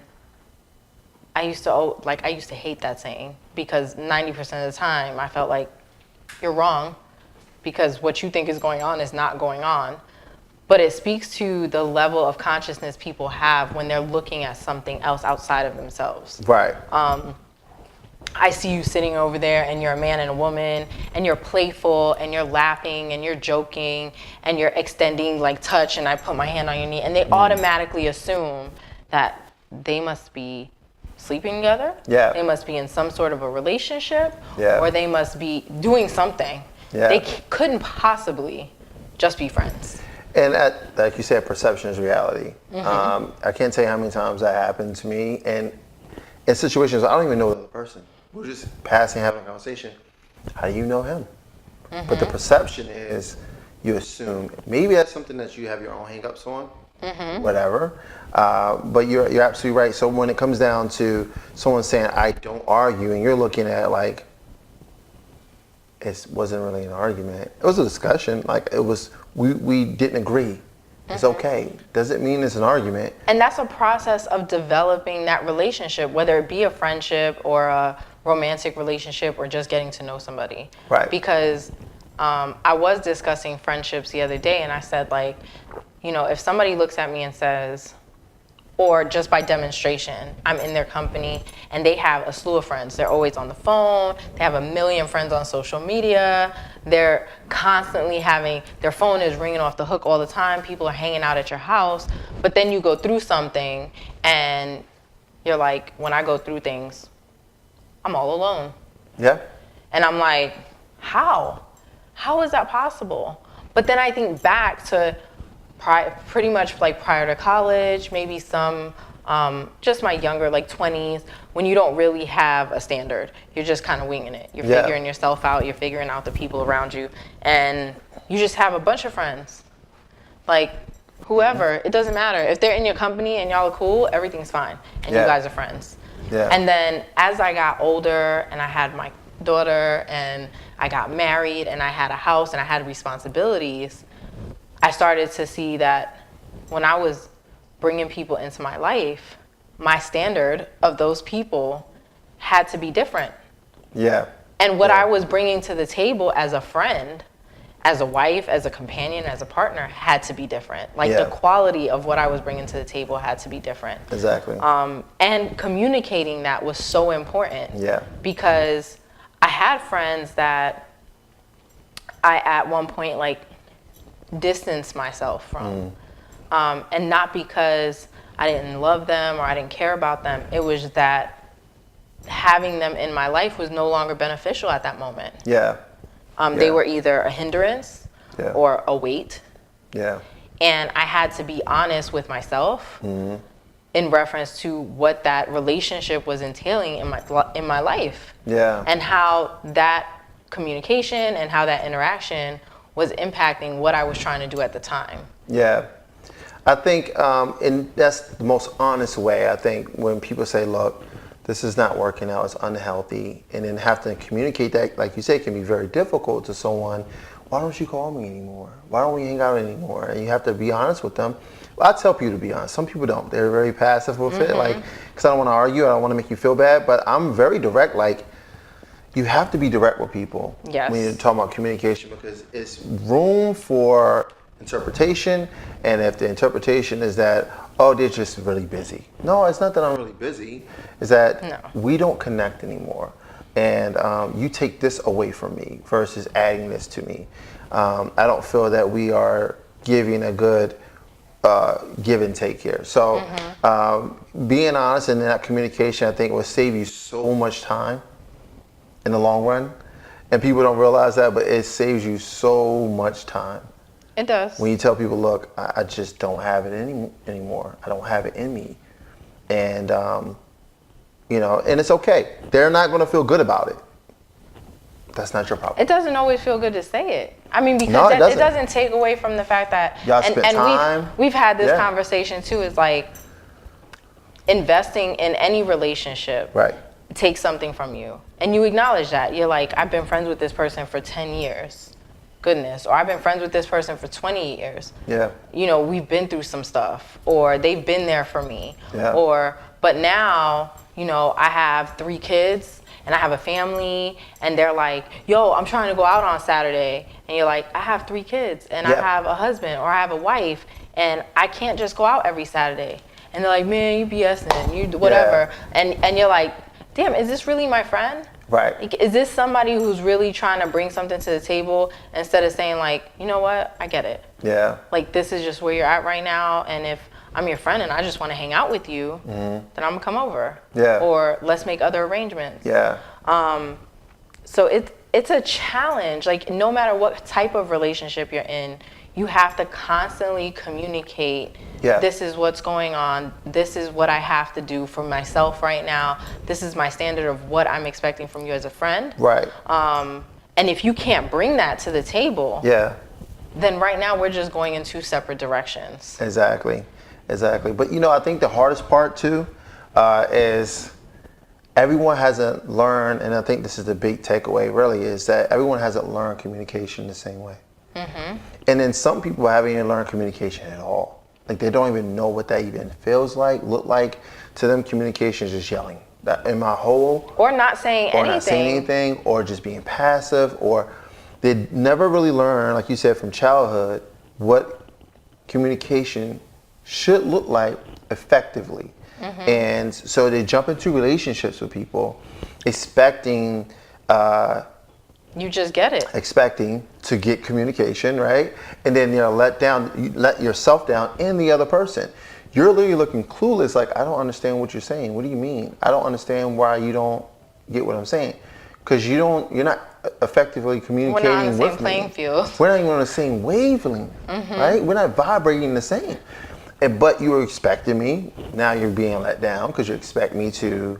I used to hate that saying, because 90% of the time I felt like you're wrong, because what you think is going on is not going on. But it speaks to the level of consciousness people have when they're looking at something else outside of themselves. Right. I see you sitting over there and you're a man and a woman and you're playful and you're laughing and you're joking and you're extending like touch, and I put my hand on your knee, and they automatically assume that they must be sleeping together. Yeah. They must be in some sort of a relationship. Yeah. Or they must be doing something. Yeah. They couldn't possibly just be friends. And like you said, perception is reality. I can't tell you how many times that happened to me, and in situations I don't even know the person. We're just passing, having a conversation. How do you know him? But the perception is, you assume. Maybe that's something that you have your own hang-ups on, whatever. But you're absolutely right. So when it comes down to someone saying, I don't argue, and you're looking at it like, it wasn't really an argument. It was a discussion. Like, it was, we didn't agree. It's okay. Doesn't mean it's an argument. And that's a process of developing that relationship, whether it be a friendship or a romantic relationship or just getting to know somebody. Right. Because I was discussing friendships the other day, and I said, like, you know, if somebody looks at me and says, or just by demonstration, I'm in their company and they have a slew of friends. They're always on the phone. They have a million friends on social media. They're constantly having, their phone is ringing off the hook all the time. People are hanging out at your house. But then you go through something and you're like, when I go through things, I'm all alone. Yeah. And I'm like, how? How is that possible? But then I think back to pretty much like prior to college, maybe some, just my younger, like 20s, when you don't really have a standard. You're just kind of winging it. You're figuring yourself out. You're figuring out the people around you. And you just have a bunch of friends. Like, whoever, it doesn't matter. If they're in your company and y'all are cool, everything's fine. And you guys are friends. Yeah. And then as I got older and I had my daughter and I got married and I had a house and I had responsibilities, I started to see that when I was bringing people into my life, my standard of those people had to be different. Yeah. And what I was bringing to the table as a friend, as a wife, as a companion, as a partner, had to be different. Like the quality of what I was bringing to the table had to be different. Exactly. And communicating that was so important. Yeah. Because I had friends that I at one point like distance myself from. And not because I didn't love them or I didn't care about them. It was that having them in my life was no longer beneficial at that moment. Yeah. They were either a hindrance or a weight. Yeah. And I had to be honest with myself in reference to what that relationship was entailing in my life. Yeah. And how that communication and how that interaction was impacting what I was trying to do at the time. Yeah. I think, and that's the most honest way, I think, when people say, look, this is not working out, it's unhealthy, and then have to communicate that, like you say, can be very difficult to someone. Why don't you call me anymore? Why don't we hang out anymore? And you have to be honest with them. Well, I tell people to be honest. Some people don't. They're very passive with it, like, because I don't want to argue, I don't want to make you feel bad, but I'm very direct, like, you have to be direct with people when you're talking about communication, because it's room for interpretation. And if the interpretation is that, oh, they're just really busy. No, it's not that I'm really busy. It's that we don't connect anymore. And you take this away from me versus adding this to me. I don't feel that we are giving a good give and take here. So being honest in that communication, I think, will save you so much time in the long run. And people don't realize that, but it saves you so much time. It does. When you tell people, look, I just don't have it anymore. I don't have it in me. And, you know, and it's okay. They're not going to feel good about it. That's not your problem. It doesn't always feel good to say it. I mean, because it doesn't take away from the fact that, y'all spent time. We've had this conversation too, is like investing in any relationship takes something from you. And you acknowledge that. You're like, I've been friends with this person for 10 years. Goodness. Or I've been friends with this person for 20 years. Yeah. You know, we've been through some stuff, or they've been there for me. Yeah. But now, you know, I have 3 kids and I have a family, and they're like, yo, I'm trying to go out on Saturday. And you're like, I have 3 kids and I have a husband, or I have a wife, and I can't just go out every Saturday. And they're like, man, you BSing, you whatever. And you're like, damn, is this really my friend? Right. Like, is this somebody who's really trying to bring something to the table instead of saying like, you know what, I get it. Yeah. Like, this is just where you're at right now, and if I'm your friend and I just want to hang out with you, then I'm gonna come over. Yeah. Or let's make other arrangements. Yeah. So it's a challenge. Like, no matter what type of relationship you're in, you have to constantly communicate. Yeah. This is what's going on. This is what I have to do for myself right now. This is my standard of what I'm expecting from you as a friend. Right. And if you can't bring that to the table, then right now we're just going in 2 separate directions. Exactly. Exactly. But, you know, I think the hardest part too is everyone hasn't learned, and I think this is the big takeaway really, is that everyone hasn't learned communication the same way. And then some people haven't even learned communication at all. Like, they don't even know what that even feels like, look like. To them, communication is just yelling in my hole. Or not saying anything. Or not saying anything, or just being passive, or they never really learn, like you said, from childhood, what communication should look like effectively. And so they jump into relationships with people expecting You just get it. to get communication, right? And then you let yourself down and the other person. You're literally looking clueless, like, I don't understand what you're saying. What do you mean? I don't understand why you don't get what I'm saying. Because you're not effectively communicating We're not on the with same playing me. field. We're not even on the same wavelength, right? We're not vibrating the same. But you were expecting me. Now you're being let down because you expect me to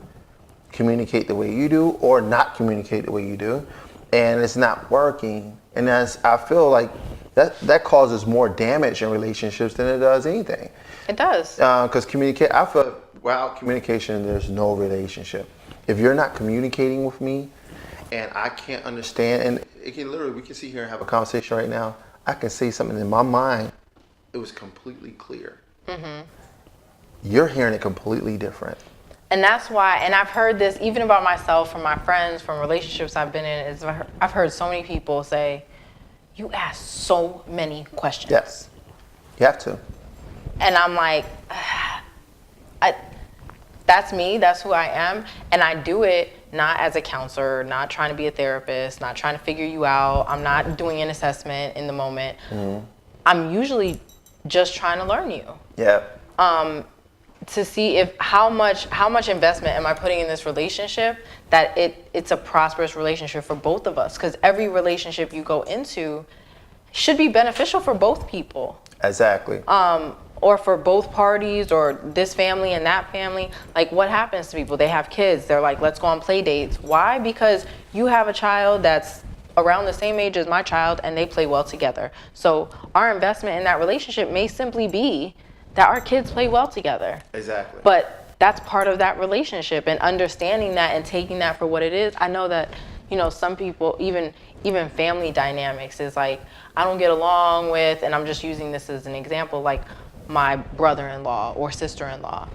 communicate the way you do or not communicate the way you do. And it's not working. And I feel like that causes more damage in relationships than it does anything. It does. Because I feel without communication, there's no relationship. If you're not communicating with me and I can't understand, and we can sit here and have a conversation right now. I can say something in my mind. It was completely clear. You're hearing it completely different. And that's why, and I've heard this even about myself, from my friends, from relationships I've been in, I've heard so many people say, you ask so many questions. Yes, you have to. And I'm like, that's me, that's who I am. And I do it not as a counselor, not trying to be a therapist, not trying to figure you out. I'm not doing an assessment in the moment. I'm usually just trying to learn you. Yeah. To see how much investment am I putting in this relationship, that it's a prosperous relationship for both of us. Because every relationship you go into should be beneficial for both people. Exactly. Or for both parties, or this family and that family. Like, what happens to people? They have kids. They're like, let's go on play dates. Why? Because you have a child that's around the same age as my child and they play well together. So our investment in that relationship may simply be that our kids play well together. Exactly. But that's part of that relationship, and understanding that and taking that for what it is. I know that, some people, even family dynamics is like, I don't get along with, and I'm just using this as an example, like my brother-in-law or sister-in-law.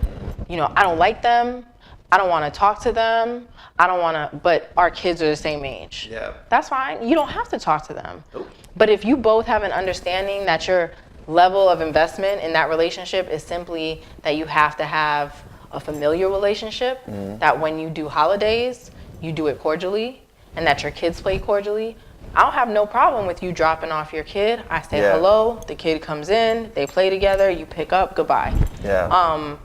I don't like them. I don't want to talk to them. I don't want to, but our kids are the same age. Yeah. That's fine. You don't have to talk to them. Nope. But if you both have an understanding that your level of investment in that relationship is simply that you have to have a familiar relationship, that when you do holidays, you do it cordially, and that your kids play cordially, I'll have no problem with you dropping off your kid. I say hello, the kid comes in, they play together, you pick up, goodbye. Yeah.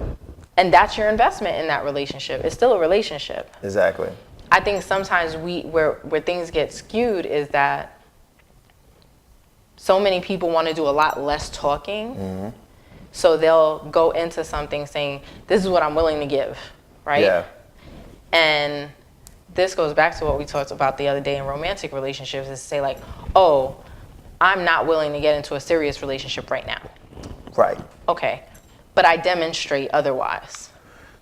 And that's your investment in that relationship. It's still a relationship. Exactly. I think sometimes where things get skewed is that so many people want to do a lot less talking. So they'll go into something saying, this is what I'm willing to give, right? Yeah. And this goes back to what we talked about the other day in romantic relationships, is to say like, oh, I'm not willing to get into a serious relationship right now. Right. Okay. But I demonstrate otherwise.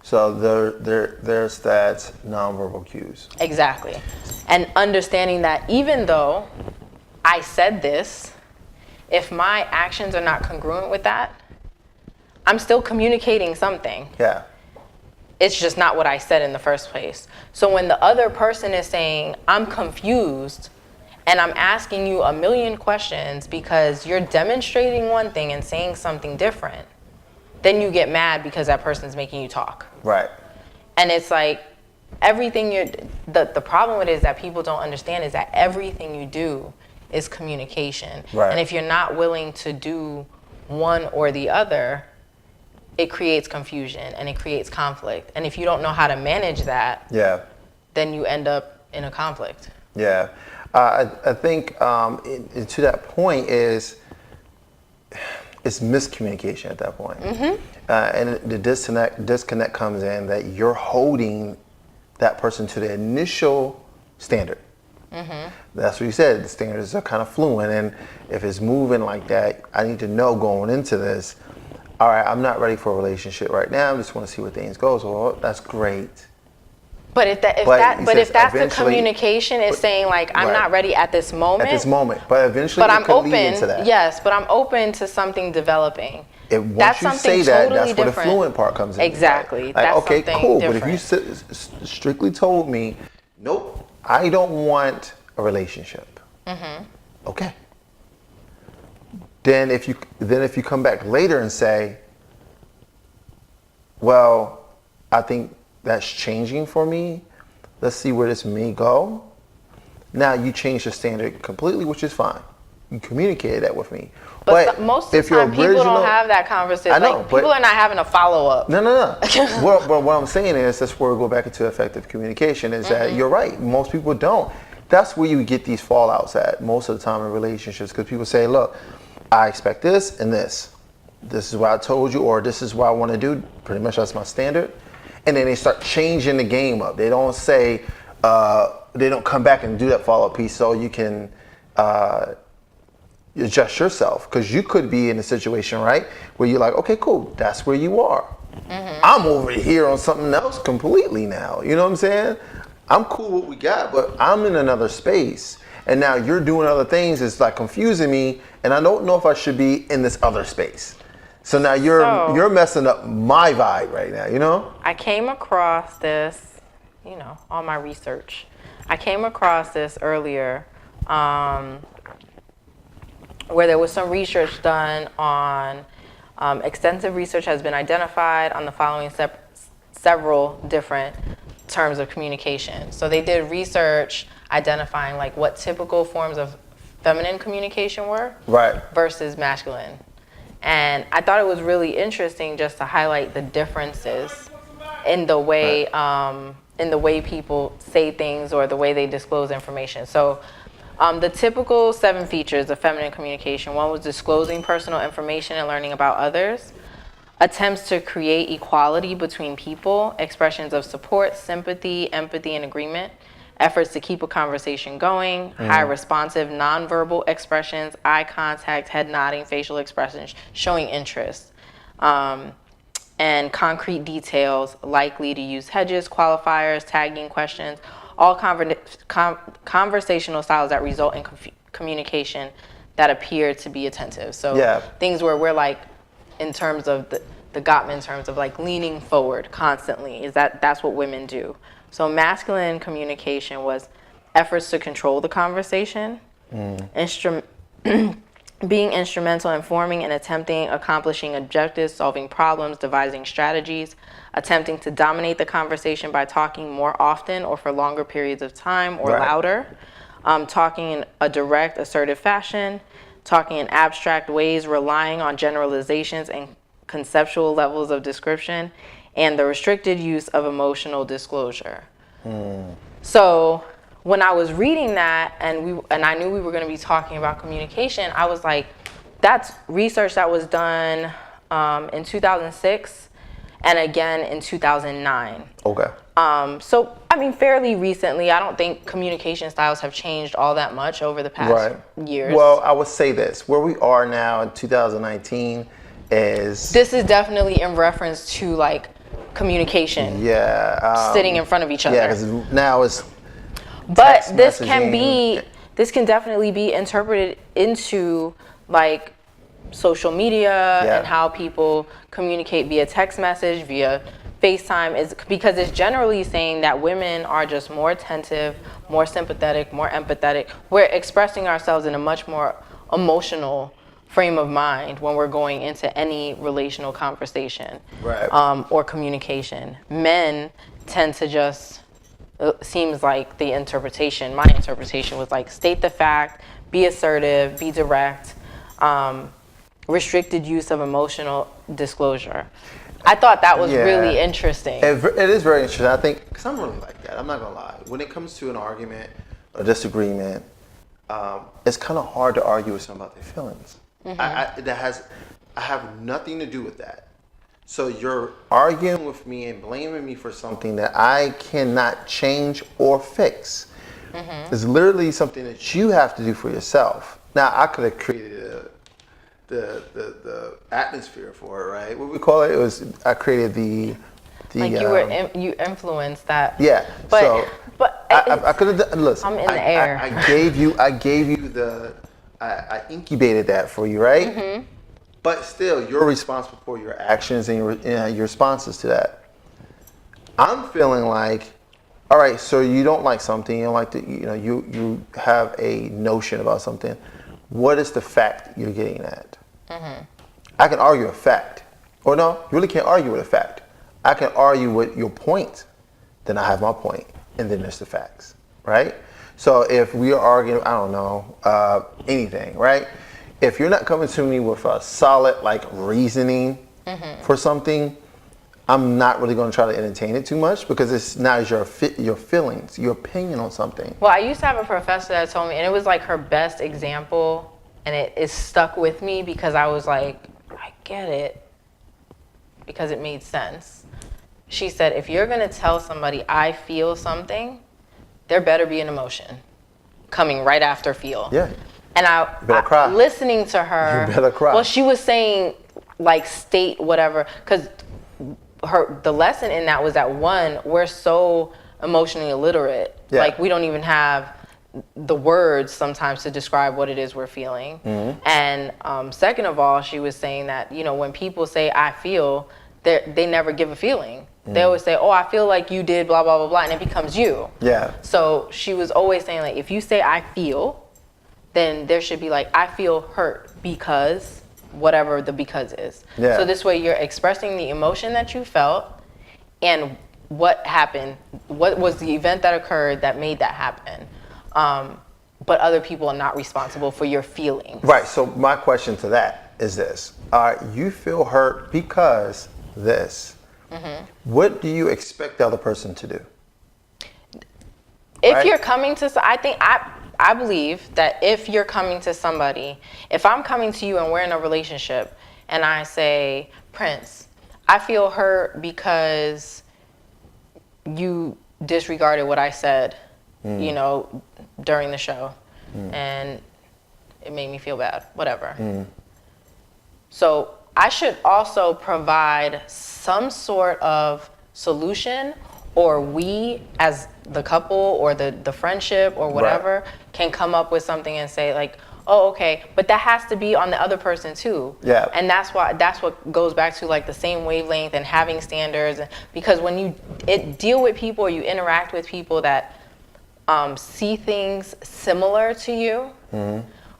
So there's that nonverbal cues. Exactly. And understanding that even though I said this, if my actions are not congruent with that, I'm still communicating something. Yeah. It's just not what I said in the first place. So when the other person is saying, I'm confused, and I'm asking you a million questions because you're demonstrating one thing and saying something different, then you get mad because that person's making you talk. Right. And it's like, the problem with it is that people don't understand is that everything you do is communication. Right. And if you're not willing to do one or the other, it creates confusion and it creates conflict. And if you don't know how to manage that, then you end up in a conflict. Yeah. I think to that point it's miscommunication at that point. And the disconnect comes in that you're holding that person to the initial standard. That's what you said. The standards are kind of fluent, and if it's moving like that, I need to know going into this, all right, I'm not ready for a relationship right now. I just want to see where things go. So that's great. But if that's the communication, is saying like, I'm not ready at this moment. At this moment, but eventually it could lead into that. Yes, but I'm open to something developing. Once you say that, that's where the fluent part comes in. Exactly. Like, that's okay, cool. different. But if you strictly told me, nope, I don't want a relationship. Okay. Then if you come back later and say, well, I think that's changing for me. Let's see where this may go. Now you change the standard completely, which is fine. You communicated that with me. But most of the time, people don't have that conversation. I know, like, people are not having a follow-up. No. Well, what I'm saying is, that's where we go back into effective communication, is that you're right. Most people don't. That's where you get these fallouts at most of the time in relationships, because people say, look, I expect this and this. This is what I told you, or this is what I want to do. Pretty much that's my standard. And then they start changing the game up. They don't say, they don't come back and do that follow-up piece so you can adjust yourself, because you could be in a situation, right, where you're like, okay, cool, that's where you are. I'm over here on something else completely now. You know what I'm saying? I'm cool with what we got, but I'm in another space, and now you're doing other things. It's like confusing me, and I don't know if I should be in this other space. So now you're messing up my vibe right now. You know? I came across this, on my research. I came across this earlier. Where there was some research done on, extensive research has been identified on the following several different terms of communication. So they did research identifying like what typical forms of feminine communication were versus masculine. And I thought it was really interesting just to highlight the differences in the way, in the way people say things or the way they disclose information. So the typical 7 features of feminine communication: 1 was disclosing personal information and learning about others, attempts to create equality between people, expressions of support, sympathy, empathy, and agreement, efforts to keep a conversation going, high responsive nonverbal expressions, eye contact, head nodding, facial expressions, showing interest, and concrete details, likely to use hedges, qualifiers, tagging questions, all conversational styles that result in communication that appear to be attentive. So things where we're like, in terms of the Gottman terms of like leaning forward constantly, is that's what women do. So masculine communication was efforts to control the conversation, being instrumental in forming and attempting accomplishing objectives, solving problems, devising strategies, attempting to dominate the conversation by talking more often or for longer periods of time or louder, talking in a direct, assertive fashion, talking in abstract ways, relying on generalizations and conceptual levels of description, and the restricted use of emotional disclosure. So when I was reading that, and I knew we were going to be talking about communication, I was like, that's research that was done in 2006 and again in 2009. Okay. So, I mean, fairly recently. I don't think communication styles have changed all that much over the past years. Well, I would say this. Where we are now in 2019 is... This is definitely in reference to, like, communication. Sitting in front of each other. Yeah, because now it's... But this can definitely be interpreted into, like, social media and how people communicate via text message, via FaceTime, is because it's generally saying that women are just more attentive, more sympathetic, more empathetic. We're expressing ourselves in a much more emotional frame of mind when we're going into any relational conversation or communication. Men tend to just, it seems like my interpretation was like, state the fact, be assertive, be direct, restricted use of emotional disclosure. I thought that was really interesting. It is very interesting. I think, because I'm really like that. I'm not going to lie. When it comes to an argument or disagreement, it's kind of hard to argue with someone about their feelings. I have nothing to do with that. So you're arguing with me and blaming me for something that I cannot change or fix. It's literally something that you have to do for yourself. Now, I could have created the atmosphere for it, right? What we call it? I created the like you influenced that. Yeah. But I could have done. Listen, I'm in the air. I gave you I incubated that for you, right? But still, you're responsible for your actions and your responses to that. I'm feeling like, all right, so you don't like something, you don't like you have a notion about something. What is the fact you're getting at? I can argue a fact. Or no, you really can't argue with a fact. I can argue with your point, then I have my point, and then there's the facts, right? So if we are arguing, I don't know, anything, right? If you're not coming to me with a solid like reasoning for something, I'm not really going to try to entertain it too much because it's not your feelings, your opinion on something. Well, I used to have a professor that told me, and it was like her best example, and it stuck with me because I was like, I get it, because it made sense. She said, if you're going to tell somebody I feel something, there better be an emotion coming right after feel. Yeah. And cry. Listening to her, You better cry. well, she was saying like state whatever, because the lesson in that was that one, we're so emotionally illiterate. Yeah. Like we don't even have the words sometimes to describe what it is we're feeling. And second of all, she was saying that, you know, when people say I feel, they never give a feeling. They always say, oh, I feel like you did blah, blah, blah, blah, and it becomes you. Yeah. So she was always saying, like, if you say I feel, then there should be like, I feel hurt because whatever the because is. Yeah. So this way you're expressing the emotion that you felt and what happened, what was the event that occurred that made that happen. But other people are not responsible for your feelings. Right. So my question to that is this. You feel hurt because this. What do you expect the other person to do? If Right? you're coming to, I believe that if you're coming to somebody, if I'm coming to you and we're in a relationship and I say, Prince, I feel hurt because you disregarded what I said, you know, during the show and it made me feel bad, whatever. So I should also provide some sort of solution, or we as the couple or the friendship or whatever can come up with something and say like, oh, okay, but that has to be on the other person too. Yeah. And that's what goes back to like the same wavelength and having standards, because when you deal with people or you interact with people that see things similar to you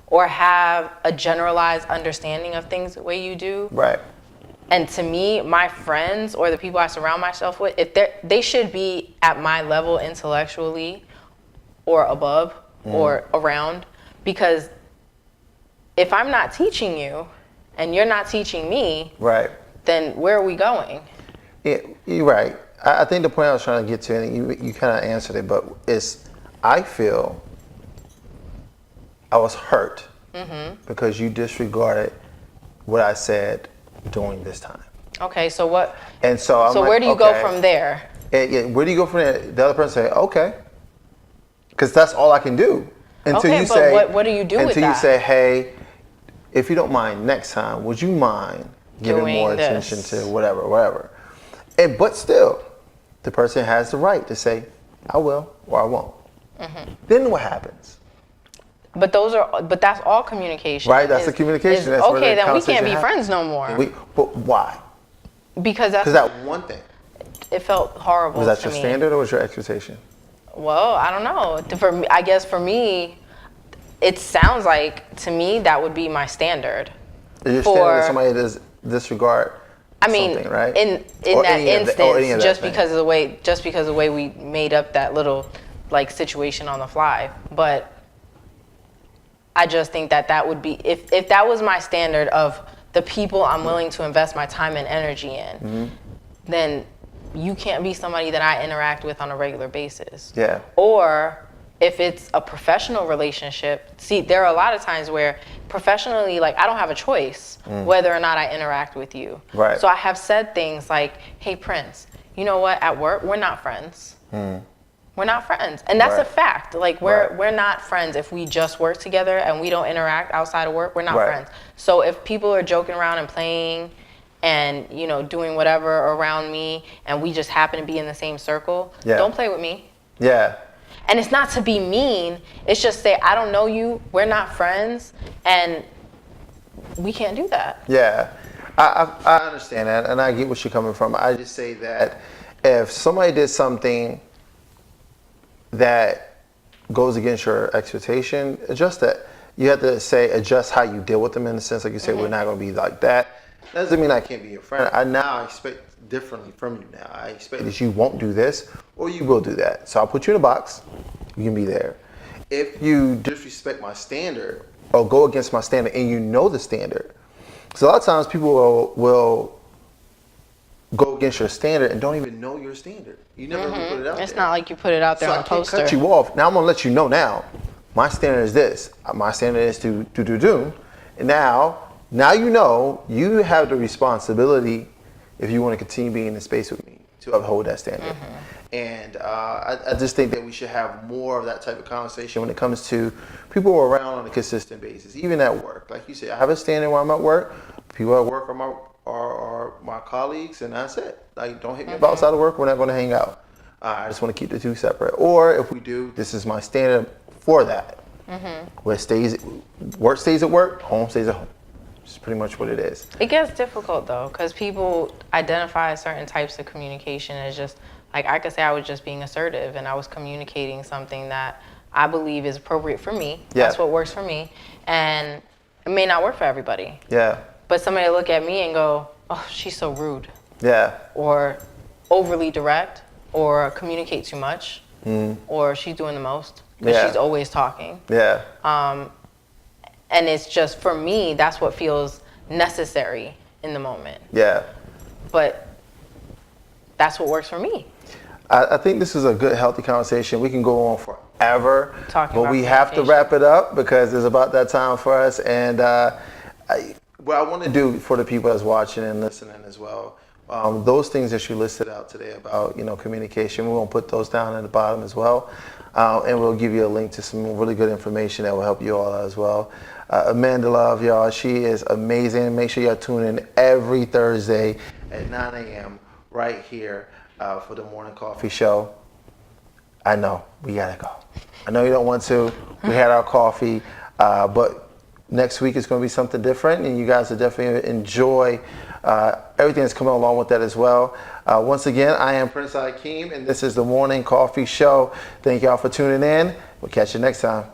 or have a generalized understanding of things the way you do. Right. And to me, my friends or the people I surround myself with, if they should be at my level intellectually or above or around, because if I'm not teaching you and you're not teaching me, Right. then where are we going? Yeah, you're right. I think the point I was trying to get to, and you kind of answered it, but I feel I was hurt because you disregarded what I said during this time. Okay, so what? And so I'm like, where do you go okay. from there? Where do you go from there? The other person say, okay, because that's all I can do. Until Okay, you but say, what do you do with until that? you say, hey, if you don't mind, next time, would you mind giving Doing more this. attention to whatever? But still, the person has the right to say, I will or I won't. Then what happens? But that's all communication. Right, that's the communication. That's where okay, the then we can't conversation be happens. friends no more. But why? Because Because that one thing. it felt horrible. Was that to your me. standard or was your expectation? Well, I don't know. For me, I guess for me, it sounds like to me that would be my standard. Your standard is somebody does disregard I mean, something, right? in Or that any of or any of instance, that just thing. because of the way we made up that little like situation on the fly. But I just think that would be if that was my standard of the people I'm willing to invest my time and energy in, then you can't be somebody that I interact with on a regular basis. Yeah. Or if it's a professional relationship, see, there are a lot of times where professionally, like, I don't have a choice whether or not I interact with you. Right. So I have said things like, hey, Prince, you know what? At work, we're not friends. We're not friends. And that's a Right. fact. Like, Right. we're not friends if we just work together and we don't interact outside of work. We're not Right. friends. So if people are joking around and playing and, you know, doing whatever around me and we just happen to be in the same circle, Yeah. don't play with me. Yeah. And it's not to be mean. It's just say, I don't know you. We're not friends. And we can't do that. Yeah, I understand that, and I get what you're coming from. I just say that if somebody did something that goes against your expectation, adjust that. You have to say adjust how you deal with them in the sense, like you say, we're not going to be like that. Doesn't mean I can't be your friend. I expect differently from you now. I expect that you won't do this or you will do that. So I'll put you in a box. You can be there. If you disrespect my standard or go against my standard and you know the standard, because a lot of times people will go against your standard and don't even know your standard. You never really put it out there. It's not like you put it out there So on I a can't poster. cut you off. Now I'm gonna let you know now. My standard is this. My standard is to do. And now you know you have the responsibility, if you want to continue being in the space with me, to uphold that standard. And I just think that we should have more of that type of conversation when it comes to people who are around on a consistent basis, even at work. Like you said, I have a standard while I'm at work. People at work are my colleagues, and that's it. Like, don't hit me up outside of work. We're not going to hang out. I just want to keep the two separate. Or if we do, this is my standard for that. Where work stays at work, home stays at home. It's pretty much what it is. It gets difficult though, because people identify certain types of communication as just, like I could say I was just being assertive and I was communicating something that I believe is appropriate for me. Yeah. That's what works for me. And it may not work for everybody. Yeah. But somebody look at me and go, oh, she's so rude. Yeah. Or overly direct, or communicate too much, or she's doing the most, because Yeah. she's always talking. Yeah. And it's just, for me, that's what feels necessary in the moment. Yeah. But that's what works for me. I think this is a good, healthy conversation. We can go on forever, Talking but about we have to communication. wrap it up because it's about that time for us. And what I want to do for the people that's watching and listening as well, those things that you listed out today about, communication, we're going to put those down at the bottom as well. And we'll give you a link to some really good information that will help you all out as well. Amanda Love, y'all, she is amazing. Make sure y'all tune in every Thursday at 9 a.m. right here for the Morning Coffee Show. I know, we gotta go. I know you don't want to. We had our coffee, but next week is going to be something different, and you guys will definitely enjoy everything that's coming along with that as well. Once again, I am Prince Hakeem, and this is the Morning Coffee Show. Thank y'all for tuning in. We'll catch you next time.